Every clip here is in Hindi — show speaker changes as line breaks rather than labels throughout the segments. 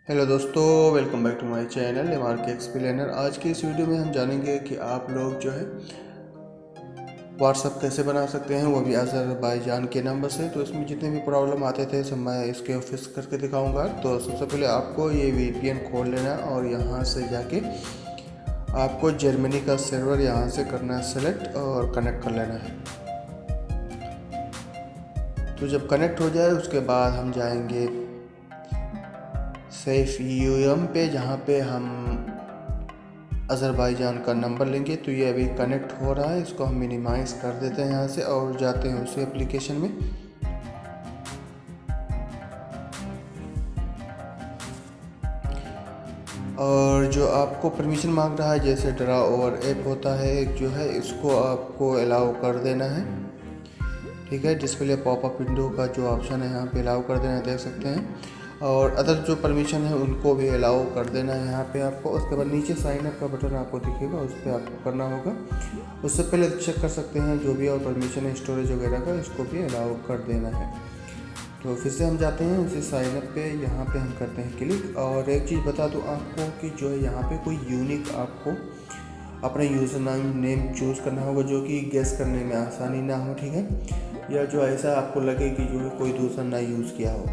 हेलो दोस्तों, welcome back to my channel MRK explainer. आज की इस वीडियो में हम जानेंगे कि आप लोग जो है व्हाट्सअप कैसे बना सकते हैं, वो भी अज़रबैजान के नंबर से। तो इसमें जितने भी प्रॉब्लम आते थे सब मैं इसके फिक्स करके दिखाऊंगा। तो सबसे पहले आपको ये VPN खोल लेना है और यहाँ से जाके आपको जर्मनी का सर्वर यहाँ से करना है सेलेक्ट और कनेक्ट कर लेना है। तो जब कनेक्ट हो जाए उसके बाद हम जाएंगे SafeUM पे, जहाँ पे हम अज़रबैजान का नंबर लेंगे। तो ये अभी कनेक्ट हो रहा है, इसको हम मिनिमाइज़ कर देते हैं यहाँ से और जाते हैं उसी एप्लीकेशन में। और जो आपको परमिशन मांग रहा है, जैसे ड्रा ओवर ऐप होता है एक जो है, इसको आपको अलाउ कर देना है। ठीक है, डिस्प्ले पॉपअप विंडो का जो ऑप्शन है यहाँ पे अलाउ कर देना है, देख सकते हैं। और अदर जो परमिशन है उनको भी अलाउ कर देना है यहाँ पे आपको। उसके बाद नीचे साइन अप का बटन आपको दिखेगा, उस पर आपको करना होगा। उससे पहले चेक कर सकते हैं जो भी और परमिशन है स्टोरेज वगैरह का, इसको भी अलाउ कर देना है। तो फिर से हम जाते हैं उसी साइन अप पे, यहाँ पे हम करते हैं क्लिक। और एक चीज़ बता दूँ आपको कि जो है यहाँ पे कोई यूनिक आपको अपना यूज़र नेम चूज़ करना होगा, जो कि गेस करने में आसानी ना हो। ठीक है, या जो ऐसा आपको लगे कि जो है कोई दूसरा ना यूज़ किया हो,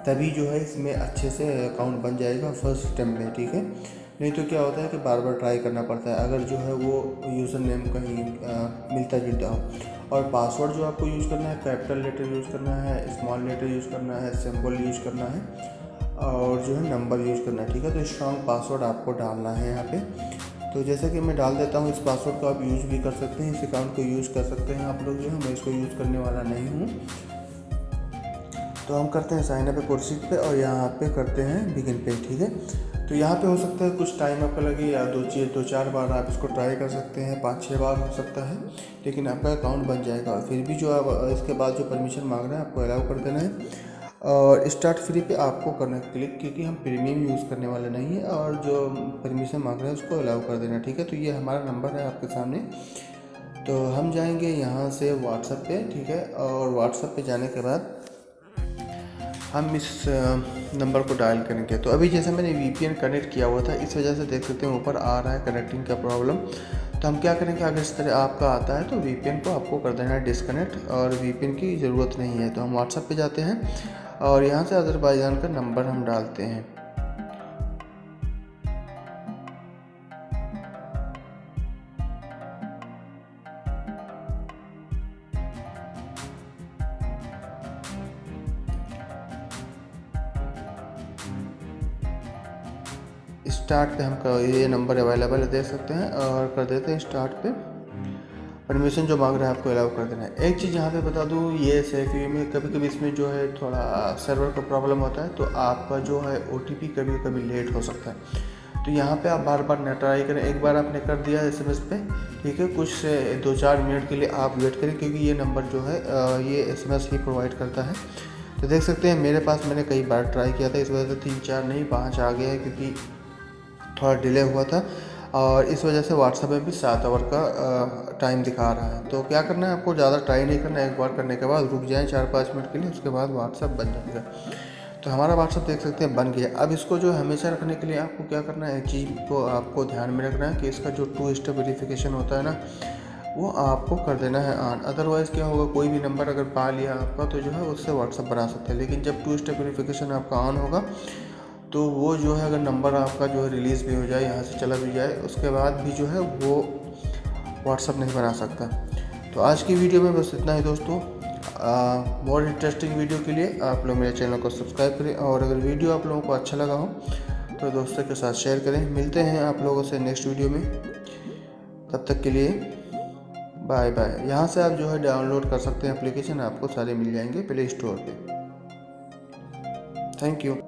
तभी जो है इसमें अच्छे से अकाउंट बन जाएगा फर्स्ट अटेम्प्ट में। ठीक है, नहीं तो क्या होता है कि बार बार ट्राई करना पड़ता है अगर जो है वो यूज़र नेम कहीं मिलता जुलता हो। और पासवर्ड जो आपको यूज़ करना है, कैपिटल लेटर यूज़ करना है, स्मॉल लेटर यूज़ करना है, सिंबल यूज़ करना है और जो है नंबर यूज़ करना है। ठीक है, तो स्ट्रॉन्ग पासवर्ड आपको डालना है यहाँ पे। तो जैसे कि मैं डाल देता हूँ, इस पासवर्ड को आप यूज़ भी कर सकते हैं, इस अकाउंट को यूज़ कर सकते हैं आप लोग जो है। मैं इसको यूज़ करने वाला नहीं हूँ। तो हम करते हैं साइन अप पे प्रोसीड पे और यहाँ पे करते हैं बिगिन पे। ठीक है, तो यहाँ पे हो सकता है कुछ टाइम आपका लगे, या दो चार बार आप इसको ट्राई कर सकते हैं, 5-6 बार हो सकता है, लेकिन आपका अकाउंट बन जाएगा। फिर भी जो आप इसके बाद जो परमिशन मांग रहे हैं आपको अलाउ कर देना है। और स्टार्ट फ्री पे आपको करना है क्लिक, क्योंकि हम प्रीमियम यूज़ करने वाले नहीं हैं। और जो परमिशन मांग रहे हैं उसको अलाउ कर देना। ठीक है, तो ये हमारा नंबर है आपके सामने। तो हम जाएंगे यहाँ से व्हाट्सएप पे। ठीक है, और व्हाट्सएप पे जाने के बाद हम इस नंबर को डायल करेंगे। तो अभी जैसे मैंने VPN कनेक्ट किया हुआ था, इस वजह से देख सकते हैं ऊपर आ रहा है कनेक्टिंग का प्रॉब्लम। तो हम क्या करेंगे, अगर इस तरह आपका आता है तो VPN को आपको कर देना है डिस्कनेक्ट, और VPN की ज़रूरत नहीं है। तो हम व्हाट्सएप पे जाते हैं और यहाँ से अज़रबैजान का नंबर हम डालते हैं। स्टार्ट पे हम ये नंबर अवेलेबल है, देख सकते हैं, और कर देते हैं स्टार्ट पे। परमिशन जो मांग रहा है आपको अलाउ कर देना है। एक चीज़ यहाँ पे बता दूँ, ये SafeUM में कभी कभी इसमें जो है थोड़ा सर्वर का प्रॉब्लम होता है, तो आपका जो है OTP कभी कभी लेट हो सकता है। तो यहाँ पे आप बार बार ना ट्राई करें, एक बार आपने कर दिया SMS पे, ठीक है, कुछ से 2-4 मिनट के लिए आप वेट करें, क्योंकि ये नंबर जो है ये SMS ही प्रोवाइड करता है। तो देख सकते हैं मेरे पास मैंने कई बार ट्राई किया था, इस वजह से 3-4 नहीं 5 आ गया है, क्योंकि थोड़ा डिले हुआ था। और इस वजह से व्हाट्सएप में भी 7 आवर का टाइम दिखा रहा है। तो क्या करना है, आपको ज़्यादा ट्राई नहीं करना है, एक बार करने के बाद रुक जाएं 4-5 मिनट के लिए, उसके बाद व्हाट्सएप बन जाएगा। तो हमारा व्हाट्सएप देख सकते हैं बन गया। अब इसको जो हमेशा रखने के लिए आपको क्या करना है, एक चीज़ को आपको ध्यान में रखना है कि इसका जो 2 स्टेप वेरिफिकेशन होता है ना, वो आपको कर देना है ऑन। अदरवाइज़ क्या होगा, कोई भी नंबर अगर पा लिया आपका तो जो है उससे व्हाट्सएप बना सकते हैं, लेकिन जब 2 स्टेप वेरिफिकेशन आपका ऑन होगा तो वो जो है अगर नंबर आपका जो है रिलीज़ भी हो जाए, यहाँ से चला भी जाए, उसके बाद भी जो है वो व्हाट्सअप नहीं बना सकता। तो आज की वीडियो में बस इतना ही दोस्तों। मोर इंटरेस्टिंग वीडियो के लिए आप लोग मेरे चैनल को सब्सक्राइब करें, और अगर वीडियो आप लोगों को अच्छा लगा हो तो दोस्तों के साथ शेयर करें। मिलते हैं आप लोगों से नेक्स्ट वीडियो में, तब तक के लिए बाय बाय। यहाँ से आप जो है डाउनलोड कर सकते हैं एप्लीकेशन, आपको सारे मिल जाएंगे प्ले स्टोर पे। Thank you.